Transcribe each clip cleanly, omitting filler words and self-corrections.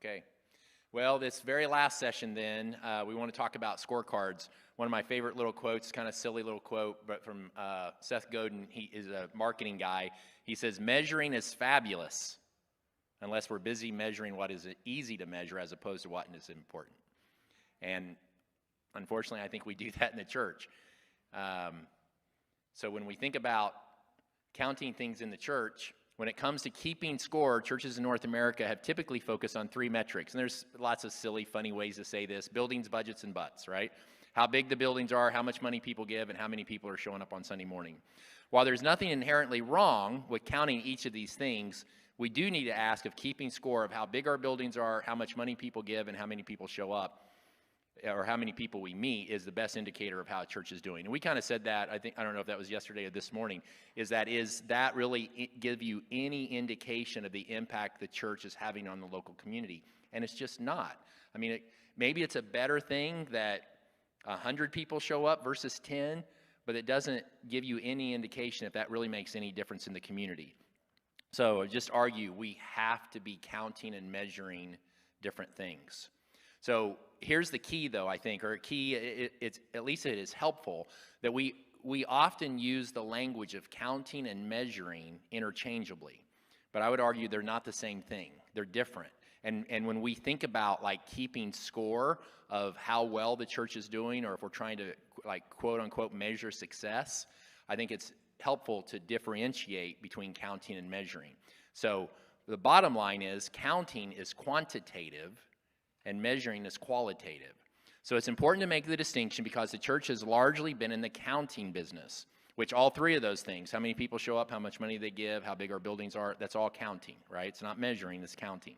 Okay. Well, this very last session then, we want to talk about scorecards. One of my favorite little quotes, kind of silly little quote, but from Seth Godin. He is a marketing guy. He says, measuring is fabulous unless we're busy measuring what is easy to measure as opposed to what is important. And unfortunately, I think we do that in the church. So when we think about counting things in the church, when it comes to keeping score, churches in North America have typically focused on three metrics. And there's lots of silly, funny ways to say this. Buildings, budgets, and butts, right? How big the buildings are, how much money people give, and how many people are showing up on Sunday morning. While there's nothing inherently wrong with counting each of these things, we do need to ask of keeping score of how big our buildings are, how much money people give, and how many people show up, or how many people we meet is the best indicator of how a church is doing. And we kind of said that, I don't know if that was yesterday or this morning, is that really give you any indication of the impact the church is having on the local community? And it's just not. I mean, maybe it's a better thing that 100 people show up versus 10, but it doesn't give you any indication if that really makes any difference in the community. So just argue we have to be counting and measuring different things. So here's the key, though, I think, or it's at least it is helpful, that we often use the language of counting and measuring interchangeably. But I would argue they're not the same thing. They're different. And when we think about, like, keeping score of how well the church is doing, or if we're trying to, like, quote-unquote measure success, I think it's helpful to differentiate between counting and measuring. So the bottom line is counting is quantitative, and measuring is qualitative. So it's important to make the distinction because the church has largely been in the counting business, which all three of those things, how many people show up, how much money they give, how big our buildings are, that's all counting, right? It's not measuring, it's counting.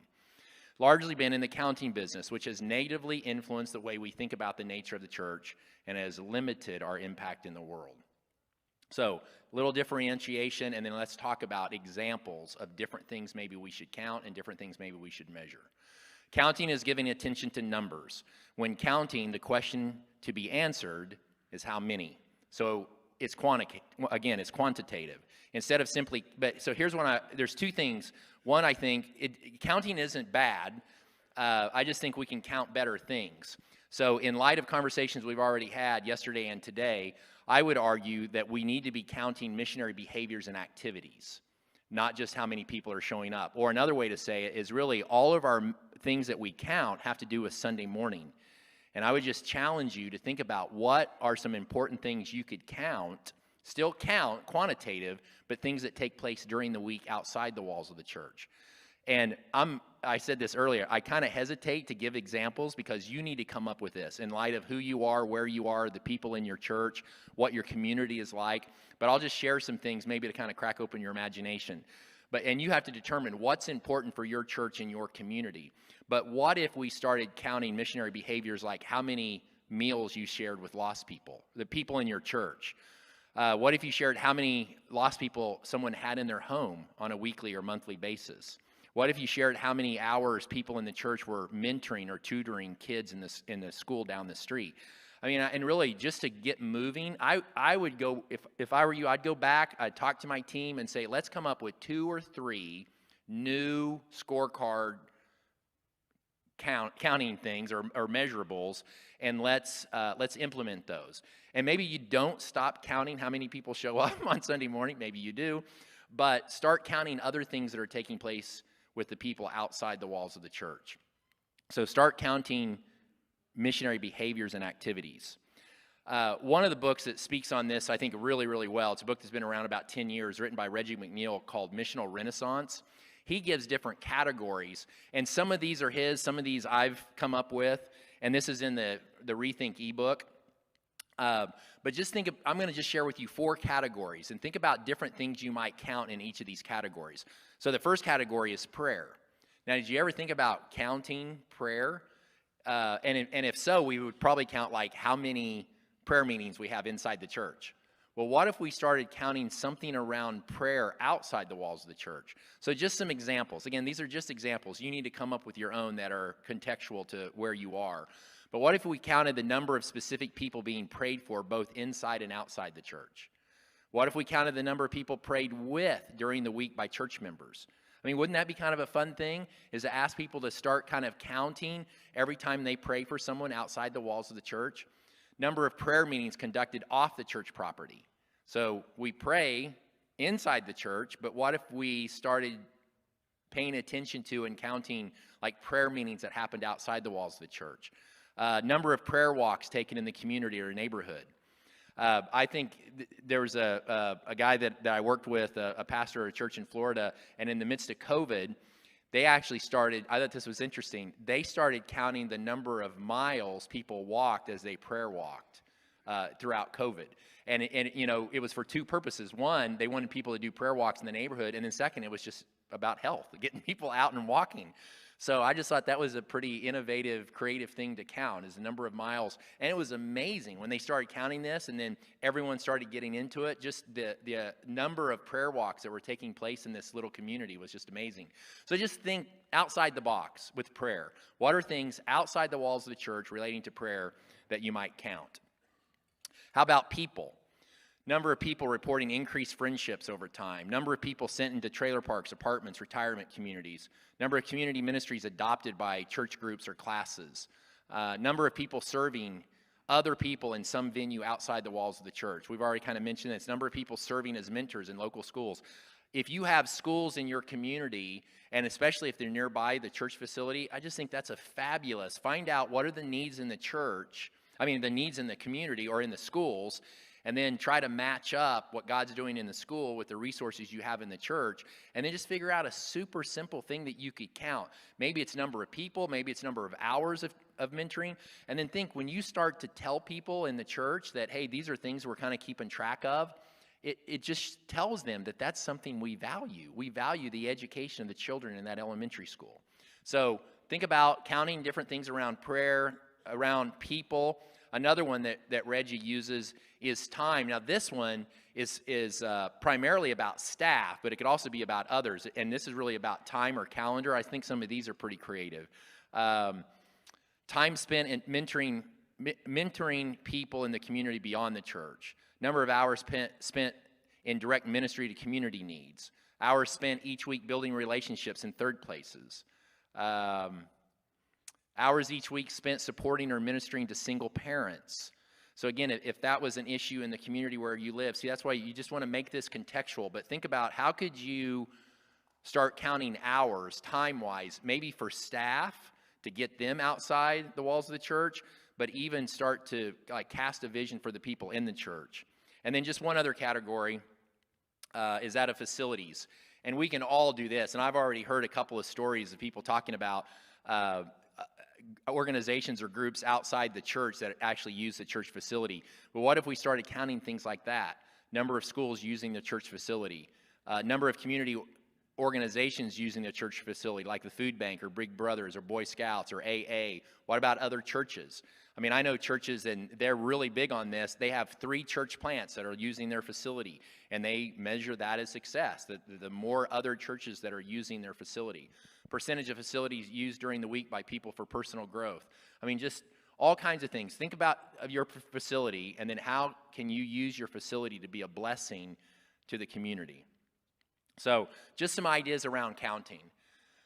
Largely been in the counting business, which has negatively influenced the way we think about the nature of the church and has limited our impact in the world. So, little differentiation, and then let's talk about examples of different things maybe we should count and different things maybe we should measure. Counting is giving attention to numbers. When counting, the question to be answered is how many. So it's it's quantitative. Instead of simply, so here's there's two things. One, I think, counting isn't bad. I just think we can count better things. So in light of conversations we've already had yesterday and today, I would argue that we need to be counting missionary behaviors and activities, not just how many people are showing up. Or another way to say it is really all of our things that we count have to do with Sunday morning. And I would just challenge you to think about what are some important things you could count, still count, quantitative, but things that take place during the week outside the walls of the church. And I said this earlier, I kind of hesitate to give examples because you need to come up with this in light of who you are, where you are, the people in your church, what your community is like. But I'll just share some things maybe to kind of crack open your imagination. And you have to determine what's important for your church and your community. But what if we started counting missionary behaviors like how many meals you shared with lost people, the people in your church? What if you shared how many lost people someone had in their home on a weekly or monthly basis? What if you shared how many hours people in the church were mentoring or tutoring kids in the school down the street? I mean, and really, just to get moving, I would go, if I were you, I'd go back, I'd talk to my team and say, let's come up with 2 or 3 new scorecard counting things or measurables, and let's implement those. And maybe you don't stop counting how many people show up on Sunday morning, maybe you do, but start counting other things that are taking place with the people outside the walls of the church. So start counting missionary behaviors and activities. One of the books that speaks on this, I think, really, really well, it's a book that's been around about 10 years, written by Reggie McNeil, called Missional Renaissance. He gives different categories, and some of these are his, some of these I've come up with, and this is in the Rethink ebook. But just I'm going to just share with you 4 categories, and think about different things you might count in each of these categories. So the first category is prayer. Now, did you ever think about counting prayer? And if so, we would probably count like how many prayer meetings we have inside the church. Well, what if we started counting something around prayer outside the walls of the church? So just some examples. Again, these are just examples. You need to come up with your own that are contextual to where you are. But what if we counted the number of specific people being prayed for both inside and outside the church? What if we counted the number of people prayed with during the week by church members? I mean, wouldn't that be kind of a fun thing, is to ask people to start kind of counting every time they pray for someone outside the walls of the church? Number of prayer meetings conducted off the church property. So we pray inside the church, but what if we started paying attention to and counting like prayer meetings that happened outside the walls of the church? Number of prayer walks taken in the community or neighborhood. I think there was a guy that I worked with, a pastor at a church in Florida, and in the midst of COVID, they actually started, I thought this was interesting, they started counting the number of miles people walked as they prayer walked throughout COVID. And you know, it was for two purposes. One, they wanted people to do prayer walks in the neighborhood, and then second, it was just about health, getting people out and walking. So I just thought that was a pretty innovative, creative thing to count, is the number of miles. And it was amazing when they started counting this, and then everyone started getting into it. Just the number of prayer walks that were taking place in this little community was just amazing. So just think outside the box with prayer. What are things outside the walls of the church relating to prayer that you might count? How about people? Number of people reporting increased friendships over time. Number of people sent into trailer parks, apartments, retirement communities. Number of community ministries adopted by church groups or classes. Number of people serving other people in some venue outside the walls of the church. We've already kind of mentioned this. Number of people serving as mentors in local schools. If you have schools in your community, and especially if they're nearby the church facility, I just think that's a fabulous. Find out what are the needs in the church, the needs in the community or in the schools, and then try to match up what God's doing in the school with the resources you have in the church, and then just figure out a super simple thing that you could count. Maybe it's number of people, maybe it's number of hours of mentoring, and then think when you start to tell people in the church that, hey, these are things we're kind of keeping track of, it just tells them that that's something we value. We value the education of the children in that elementary school. So think about counting different things around prayer, around people. Another one that Reggie uses is time. Now this one is primarily about staff, but it could also be about others. And this is really about time or calendar. I think some of these are pretty creative. Time spent in mentoring people in the community beyond the church. Number of hours spent in direct ministry to community needs. Hours spent each week building relationships in third places. Hours each week spent supporting or ministering to single parents. So again, if that was an issue in the community where you live, see, that's why you just want to make this contextual, but think about how could you start counting hours time-wise, maybe for staff to get them outside the walls of the church, but even start to like cast a vision for the people in the church. And then just one other category is that of facilities. And we can all do this, and I've already heard a couple of stories of people talking about organizations or groups outside the church that actually use the church facility. But what if we started counting things like that? Number of schools using the church facility, number of community organizations using the church facility, like the Food Bank or Big Brothers or Boy Scouts or AA. What about other churches? I mean, I know churches, and they're really big on this. They have 3 church plants that are using their facility, and they measure that as success, the more other churches that are using their facility. Percentage of facilities used during the week by people for personal growth. I mean, just all kinds of things. Think about your facility, and then how can you use your facility to be a blessing to the community? So just some ideas around counting.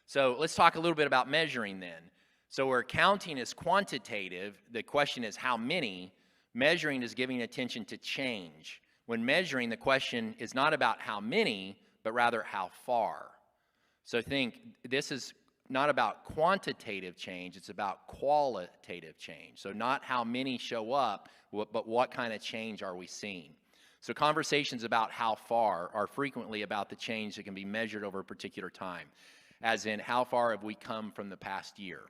So let's talk a little bit about measuring then. So where counting is quantitative, the question is how many. Measuring is giving attention to change. When measuring, the question is not about how many, but rather how far. So think, this is not about quantitative change, it's about qualitative change. So not how many show up, but what kind of change are we seeing? So conversations about how far are frequently about the change that can be measured over a particular time, as in how far have we come from the past year.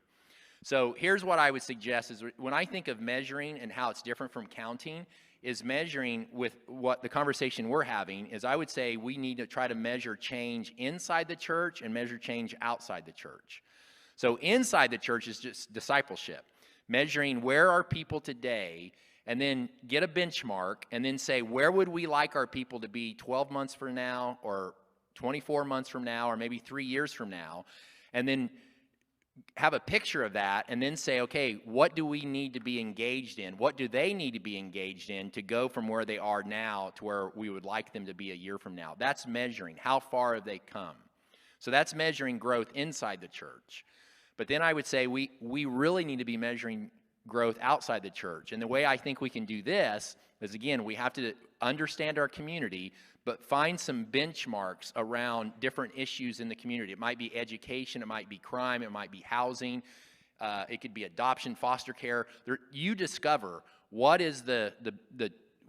So here's what I would suggest is when I think of measuring and how it's different from counting, is measuring with what the conversation we're having is I would say we need to try to measure change inside the church and measure change outside the church. So inside the church is just discipleship, measuring where are people today, and then get a benchmark and then say where would we like our people to be 12 months from now or 24 months from now or maybe 3 years from now, and then have a picture of that and then say, okay, what do we need to be engaged in? What do they need to be engaged in to go from where they are now to where we would like them to be a year from now? That's measuring. How far have they come? So that's measuring growth inside the church. But then I would say we really need to be measuring growth outside the church. And the way I think we can do this is, again, we have to understand our community, but find some benchmarks around different issues in the community. It might be education, it might be crime, it might be housing, it could be adoption, foster care. You discover what is the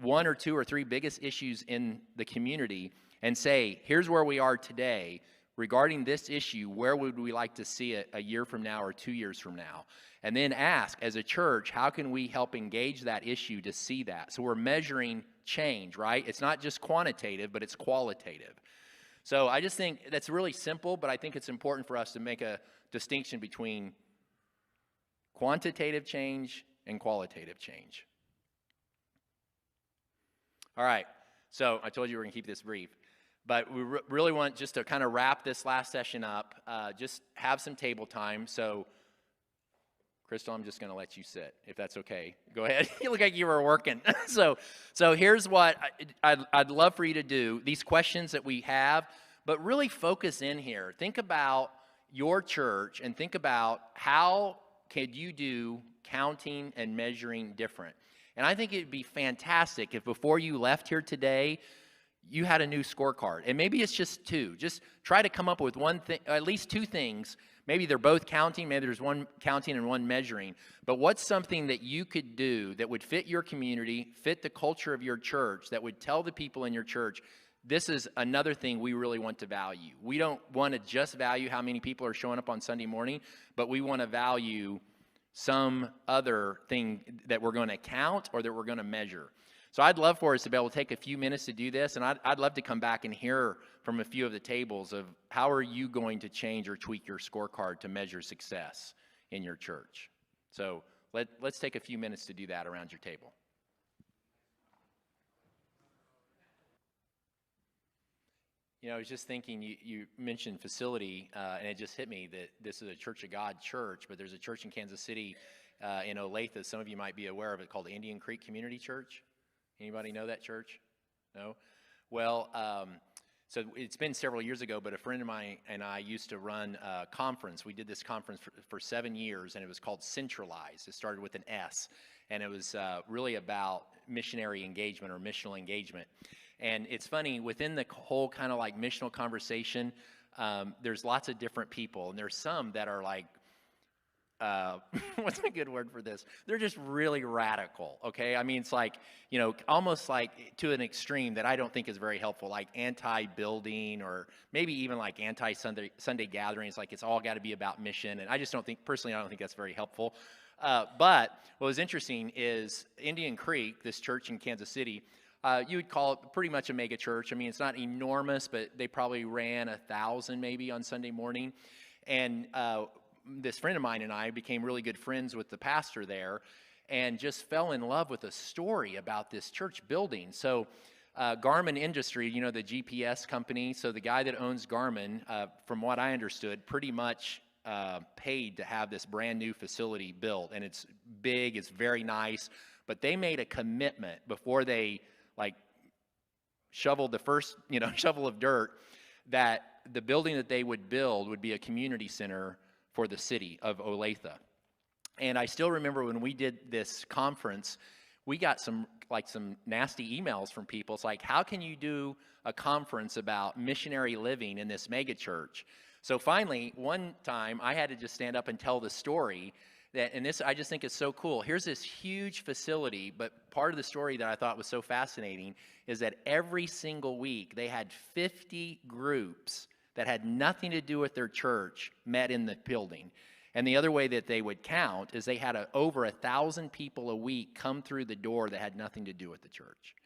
one or two or three biggest issues in the community and say, here's where we are today. Regarding this issue, where would we like to see it a year from now or 2 years from now? And then ask, as a church, how can we help engage that issue to see that? So we're measuring change, right? It's not just quantitative, but it's qualitative. So I just think that's really simple, but I think it's important for us to make a distinction between quantitative change and qualitative change. All right, so I told you we're going to keep this brief. But we really want just to kind of wrap this last session up, just have some table time. So, Crystal, I'm just going to let you sit, if that's okay. Go ahead. You look like you were working. So here's what I'd love for you to do. These questions that we have, but really focus in here. Think about your church and think about how could you do counting and measuring different. And I think it'd be fantastic if before you left here today, you had a new scorecard. And maybe it's just two. Just try to come up with one thing, at least two things. Maybe they're both counting, maybe there's one counting and one measuring. But what's something that you could do that would fit your community, fit the culture of your church, that would tell the people in your church, this is another thing we really want to value. We don't want to just value how many people are showing up on Sunday morning, but we want to value some other thing that we're going to count or that we're going to measure. So I'd love for us to be able to take a few minutes to do this, and I'd love to come back and hear from a few of the tables of how are you going to change or tweak your scorecard to measure success in your church. So let's take a few minutes to do that around your table. You know, I was just thinking, you mentioned facility, and it just hit me that this is a Church of God church, but there's a church in Kansas City in Olathe, some of you might be aware of it, called Indian Creek Community Church. Anybody know that church? No? Well, so it's been several years ago, but a friend of mine and I used to run a conference. We did this conference for 7 years, and it was called Centralize. It started with an S, and it was really about missionary engagement or missional engagement. And it's funny, within the whole kind of like missional conversation, there's lots of different people, and there's some that are like, what's a good word for this? They're just really radical, okay? I mean, it's like, you know, almost like to an extreme that I don't think is very helpful, like anti-building or maybe even like anti-Sunday gatherings, like it's all got to be about mission. And I just don't think, personally, I don't think that's very helpful. But what was interesting is Indian Creek, this church in Kansas City, you would call it pretty much a mega church. I mean, it's not enormous, but they probably ran 1,000 maybe on Sunday morning. And this friend of mine and I became really good friends with the pastor there and just fell in love with a story about this church building. So Garmin Industry, you know, the GPS company, so the guy that owns Garmin, from what I understood, pretty much paid to have this brand new facility built. And it's big, it's very nice, but they made a commitment before they like shoveled the first, you know, shovel of dirt, that the building that they would build would be a community center for the city of Olathe. And I still remember when we did this conference, we got some nasty emails from people. It's like, how can you do a conference about missionary living in this mega church? So finally, one time I had to just stand up and tell the story that, and this I just think is so cool. Here's this huge facility, but part of the story that I thought was so fascinating is that every single week they had 50 groups that had nothing to do with their church met in the building. And the other way that they would count is they had over 1,000 people a week come through the door that had nothing to do with the church.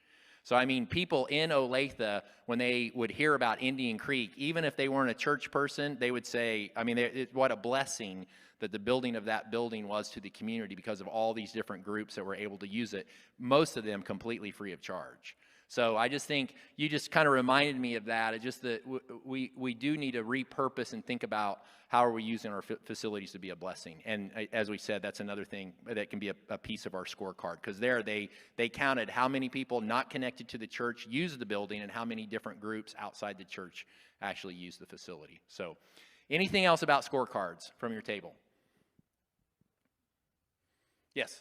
So, I mean, people in Olathe, when they would hear about Indian Creek, even if they weren't a church person, they would say, I mean, what a blessing that the building of that building was to the community because of all these different groups that were able to use it, most of them completely free of charge. So I just think you just kind of reminded me of that. It's just that we do need to repurpose and think about how are we using our facilities to be a blessing. And as we said, that's another thing that can be a piece of our scorecard, because there they counted how many people not connected to the church use the building and how many different groups outside the church actually use the facility. So anything else about scorecards from your table? Yes.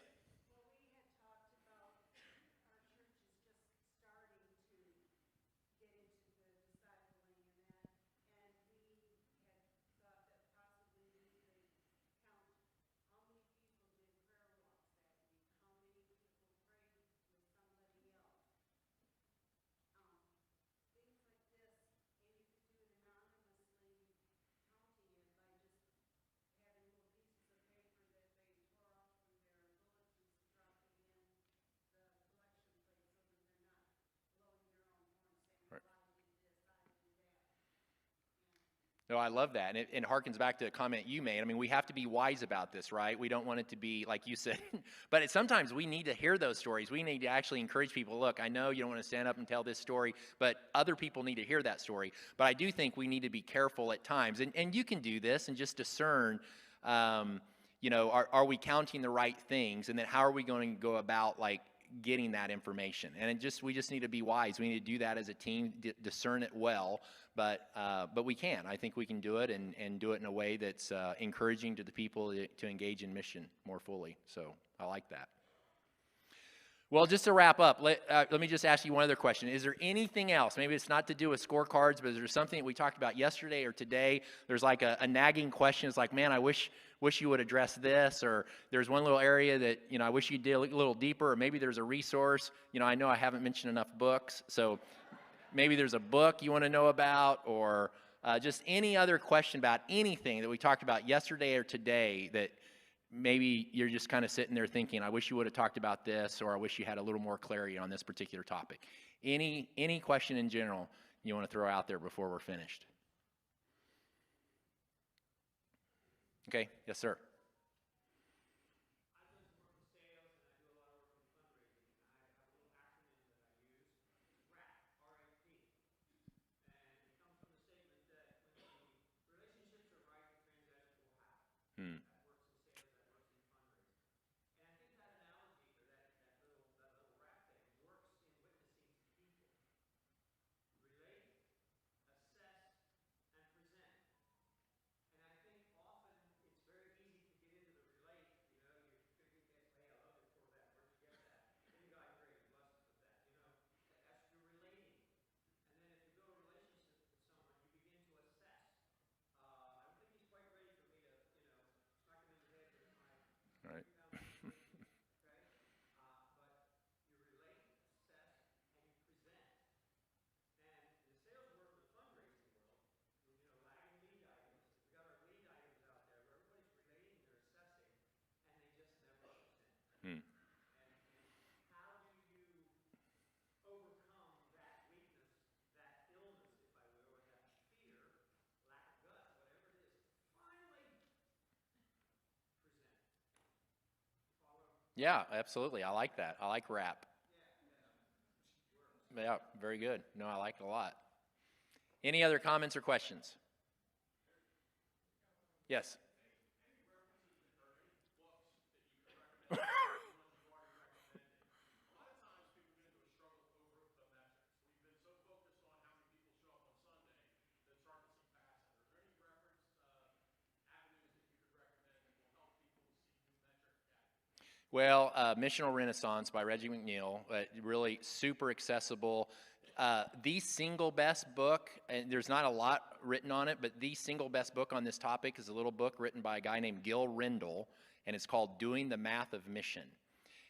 No, I love that. And it harkens back to a comment you made. I mean, we have to be wise about this, right? We don't want it to be, like you said, but sometimes we need to hear those stories. We need to actually encourage people, look, I know you don't want to stand up and tell this story, but other people need to hear that story. But I do think we need to be careful at times. And you can do this and just discern, are we counting the right things? And then how are we going to go about, like, getting that information? And we just need to be wise. We need to do that as a team, discern it well. But we can. I think we can do it and do it in a way that's encouraging to the people to engage in mission more fully. So I like that. Well, just to wrap up, let me just ask you one other question. Is there anything else? Maybe it's not to do with scorecards, but is there something that we talked about yesterday or today? There's like a nagging question. It's like, man, I wish you would address this, or there's one little area that, I wish you did a little deeper, or maybe there's a resource. I know I haven't mentioned enough books, so maybe there's a book you want to know about, or just any other question about anything that we talked about yesterday or today that maybe you're just kind of sitting there thinking, I wish you would have talked about this, or I wish you had a little more clarity on this particular topic. Any question in general you want to throw out there before we're finished? Okay, yes, sir. Hmm. Right. Hmm. Yeah, absolutely. I like that. I like rap. Yeah, very good. No, I like it a lot. Any other comments or questions? Yes. Well, Missional Renaissance by Reggie McNeil, really super accessible. The single best book, and there's not a lot written on it, but the single best book on this topic is a little book written by a guy named Gil Rendle, and it's called Doing the Math of Mission.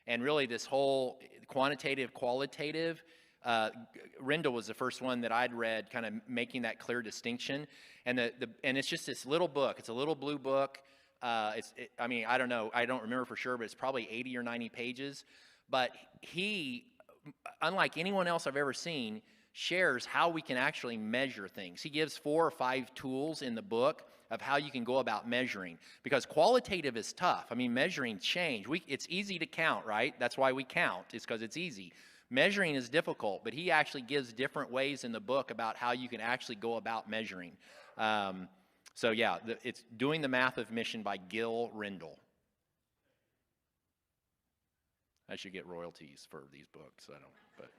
And really this whole quantitative, qualitative, Rendle was the first one that I'd read kind of making that clear distinction. And and it's just this little book. It's a little blue book. I don't know. I don't remember for sure, but it's probably 80 or 90 pages. But he, unlike anyone else I've ever seen, shares how we can actually measure things. He gives 4 or 5 tools in the book of how you can go about measuring, because qualitative is tough. I mean, measuring change. It's easy to count, right? That's why we count, is because it's easy. Measuring is difficult, but he actually gives different ways in the book about how you can actually go about measuring. So yeah, it's Doing the Math of Mission by Gil Rendle. I should get royalties for these books. I don't, but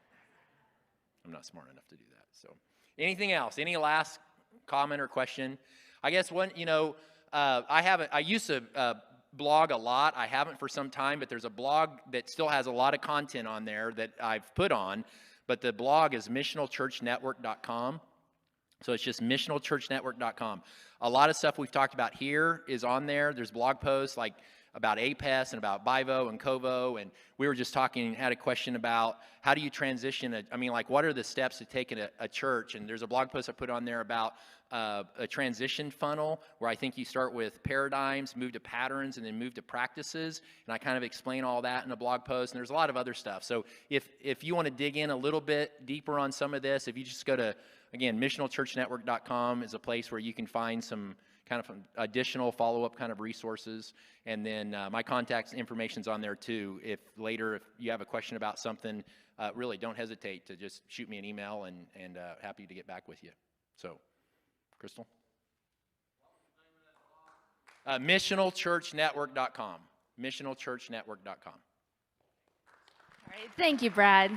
I'm not smart enough to do that. So anything else? Any last comment or question? I guess I used to blog a lot. I haven't for some time, but there's a blog that still has a lot of content on there that I've put on. But the blog is missionalchurchnetwork.com. So it's just missionalchurchnetwork.com. A lot of stuff we've talked about here is on there. There's blog posts like about APES and about BIVO and COVO, and we were just talking, had a question about how do you transition, what are the steps to take in a church, and there's a blog post I put on there about a transition funnel where I think you start with paradigms, move to patterns, and then move to practices, and I kind of explain all that in a blog post, and there's a lot of other stuff. So if you want to dig in a little bit deeper on some of this, if you just go to, again, missionalchurchnetwork.com is a place where you can find some kind of additional follow-up kind of resources. And then my contact information's on there too. If you have a question about something, really don't hesitate to just shoot me an email, and happy to get back with you. So, Crystal? Missionalchurchnetwork.com. Missionalchurchnetwork.com. All right, thank you, Brad.